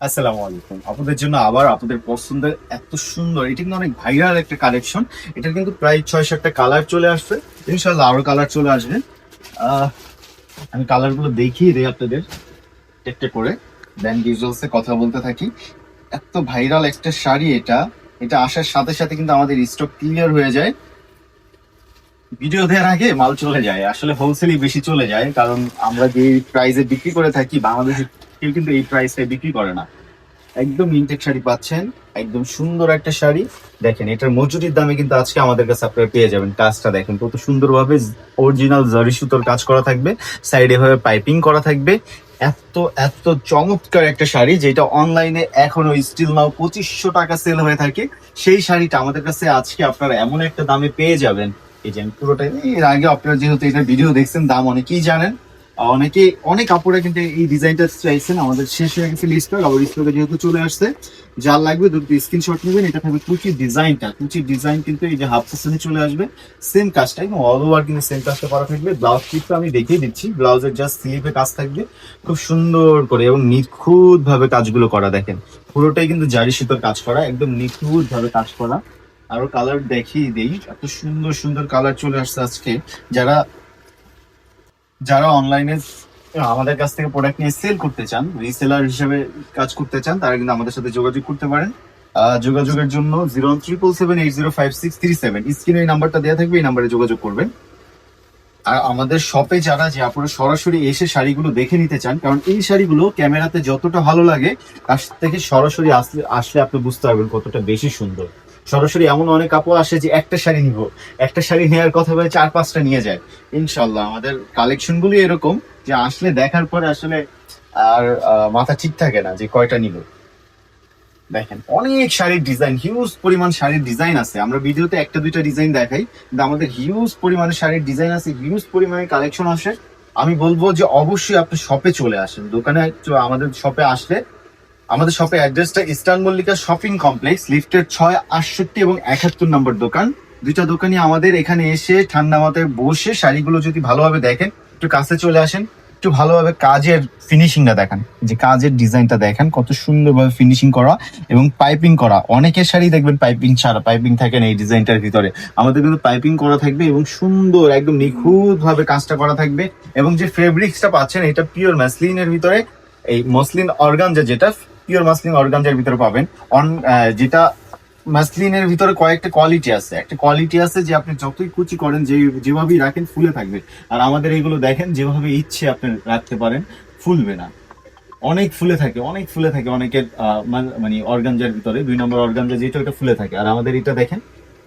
আসসালামু আলাইকুম। আপনাদের জন্য আবার আপনাদের পছন্দের এত সুন্দর, এটা কিন্তু অনেক ভাইরাল একটা কালেকশন। এটার কিন্তু প্রায় 6-7টা কালার চলে আসছে। ইনশাআল্লাহ আরো কালার চলে আসবে। আহ, আমি কালার গুলো দেখিয়ে দিই আপনাদের একটা করে, দেন ডিটেইলসে কথা বলতে থাকি। এত ভাইরাল একটা শাড়ি এটা, এটা আসার সাথে সাথে কিন্তু আমাদের স্টক ক্লিয়ার হয়ে যায়। ভিডিও দেওয়ার আগে মাল চলে যায়, আসলে হোলসেলই বেশি চলে যায়, কারণ আমরা যে প্রাইসে বিক্রি করে থাকি বাংলাদেশে কেউ কিন্তু এই প্রাইসে বিক্রি করে না। একদম ইনটেক শাড়ি পাচ্ছেন, একদম সুন্দর একটা শাড়ি। দেখেন এটার মজুরির দামে কিন্তু আজকে আমাদের কাছে আপনারা পেয়ে যাবেন। কাজটা দেখেন কত সুন্দরভাবে অরিজিনাল জরি সুতোর কাজ করা থাকবে, সাইডে ভাবে পাইপিং করা থাকবে। এত এত চমৎকার একটা শাড়ি, যেটা অনলাইনে এখনো স্টিল নাও 2500 টাকা সেল হয়ে থাকে। সেই শাড়িটা আমাদের কাছে আজকে আপনারা এমন একটা দামে পেয়ে যাবেন। এই যে আমি পুরোটাই, এর আগে আপনারা যেহেতু এটা ভিডিও দেখছেন দাম অনেকেই জানেন। অনেকে অনেক কাপড়ে কিন্তু এই ডিজাইনটা চাইছেন, আমাদের শেষ হয়ে গেছে স্টক, আবার স্টকে যেহেতু চলে আসছে, যার লাগবে দুটো স্ক্রিনশট নেবেন। এটা থাকবে কুচির ডিজাইনটা, কুচির ডিজাইন কিন্তু এই যে হাফ সেশনে চলে আসবে, সেম কাজটা এবং অল ওভার কিন্তু সেম কাজটা করা থাকবে। ব্লাউজ পিসটা আমি দেখিয়ে দিচ্ছি, ব্লাউজের জাস্ট স্লিভে কাজ থাকবে খুব সুন্দর করে এবং নিখুঁত ভাবে কাজগুলো করা। দেখেন পুরোটাই কিন্তু জারি সুতোর কাজ করা, একদম নিখুঁত ভাবে কাজ করা। আরো কালার দেখিয়ে দেই, এত সুন্দর সুন্দর কালার চলে আসছে আজকে। যারা যারা অনলাইনে আমাদের কাছ থেকে প্রোডাক্ট নিয়ে সেল করতে চান, রিসেলার হিসেবে কাজ করতে চান, তারা কিন্তু আমাদের সাথে যোগাযোগ করতে পারেন। যোগাযোগের জন্য 01777805637 স্ক্রিনে এই নাম্বারটা দেওয়া থাকবে, এই নাম্বারে যোগাযোগ করবেন। আর আমাদের শপে যারা যে আপনারা সরাসরি এসে শাড়িগুলো দেখে নিতে চান, কারণ এই শাড়িগুলো ক্যামেরাতে যতটা ভালো লাগে তার থেকে সরাসরি আসলে আসলে আপনি বুঝতে পারবেন কতটা বেশি সুন্দর। সরাসরি এমন অনেক কাপড় আসে যে একটা শাড়ি নিব, একটা শাড়ি নেওয়ার কথা বলে 4-5টা নিয়ে যায়। ইনশাল্লাহ আমাদের কালেকশন গুলি এরকম যে আসলে দেখার পরে আসলে আর মাথা ঠিক থাকে না যে কয়টা নিব। দেখেন অনেক শাড়ির ডিজাইন, হিউজ পরিমাণ শাড়ির ডিজাইন আছে। আমরা ভিডিওতে একটা দুইটা ডিজাইন দেখাই, কিন্তু আমাদের হিউজ পরিমাণে শাড়ির ডিজাইন আছে, হিউজ পরিমাণে কালেকশন আসে। আমি বলবো যে অবশ্যই আপনি শপে চলে আসেন, দোকানে আমাদের শপে আসলে, আমাদের শপের অ্যাড্রেসটা ইস্টার্ন মল্লিকা শপিং কমপ্লেক্স, লিফটের 6, 68 এবং 71 নম্বর দোকান। দুইটা দোকানই আমাদের। এখানে এসে ঠান্ডা মাথায় বসে শাড়িগুলো যদি ভালোভাবে দেখেন, একটু কাছে চলে আসেন, একটু ভালোভাবে কাজের ফিনিশিংটা দেখান, যে কাজের ডিজাইনটা দেখেন কত সুন্দরভাবে ফিনিশিং করা এবং পাইপিং করা। অনেকের শাড়ি দেখবেন পাইপিং ছাড়া, পাইপিং থাকে না এই ডিজাইনটার ভিতরে, আমাদের কিন্তু পাইপিং করা থাকবে এবং সুন্দর একদম নিখুঁত ভাবে কাজটা করা থাকবে। এবং যে ফেব্রিক্সটা পাচ্ছেন এটা পিওর ম্যাসলিনের ভিতরে, এই মসলিন অর্গানজা, যেটা পিওর মাসলিন অর্গানজার ভিতরে পাবেন। যেটা মাসলিনের ভিতরে কয়েকটা কোয়ালিটি আছে, একটা কোয়ালিটি আছে যে আপনি যতই কুচি করেন, যেভাবেই রাখেন ফুলে থাকবে। আর আমাদের এইগুলো দেখেন যেভাবে ইচ্ছে আপনি রাখতে পারেন, ফুলবে না। অনেক ফুলে থাকে, অনেক ফুলে থাকে অনেকের মানে অর্গানজার ভিতরে 2 নম্বর অর্গানজা যেটা, ওটা ফুলে থাকে। আর আমাদের এটা দেখেন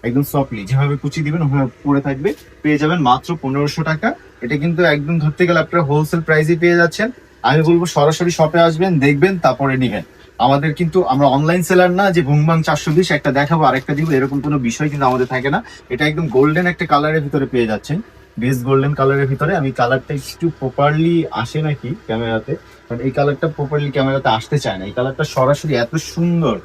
একদম সফটলি, যেভাবে কুচি দিবেন ওভাবে পরে থাকবে। পেয়ে যাবেন মাত্র 1500 টাকা। এটা কিন্তু একদম ধরতে গেলে আপনারা হোলসেল প্রাইসে পেয়ে যাচ্ছেন। আমি বলবো সরাসরি শপে আসবেন, দেখবেন, তারপরে নিবেন। আমাদের কিন্তু আমরা অনলাইন সেলার না যে ভুংবাং 420 একটা দেখাবো আরেকটা দিব, এরকম কোনো বিষয় কিন্তু আমাদের থাকে না। এটা একদম গোল্ডেন একটা কালারের ভিতরে পেয়ে যাচ্ছেন, বেস গোল্ডেন কালারের ভিতরে। আমি কালারটা একটু প্রপারলি আসে নাকি ক্যামেরাতে, কারণ এই কালারটা প্রপারলি ক্যামেরাতে আসতে চায় না। এই কালারটা সরাসরি এত সুন্দর,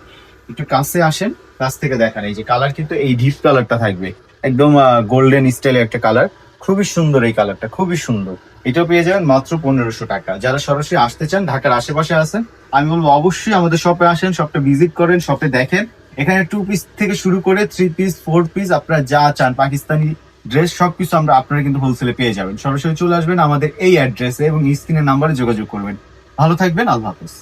একটু কাছে আসেন, কাছ থেকে দেখান। এই যে কালার কিন্তু এই ডিপ কালারটা থাকবে, একদম গোল্ডেন স্টাইলের একটা কালার, খুবই সুন্দর এই কালারটা, খুবই সুন্দর। এটাও পেয়ে যাবেন মাত্র 1500 টাকা। যারা সরাসরি আসতে চান, ঢাকার আশেপাশে আছেন, আমি বলবো অবশ্যই আমাদের শপে আসেন, শপটা ভিজিট করেন, শপে দেখেন। এখানে 2 পিস থেকে শুরু করে 3 পিস, 4 পিস, আপনারা যা চান পাকিস্তানি ড্রেস সবকিছু আমরা আপনারা কিন্তু হোলসেলে পেয়ে যাবেন। সরাসরি চলে আসবেন আমাদের এই অ্যাড্রেসে এবং স্ক্রিনের নাম্বারে যোগাযোগ করবেন। ভালো থাকবেন, আল্লাহ হাফেজ।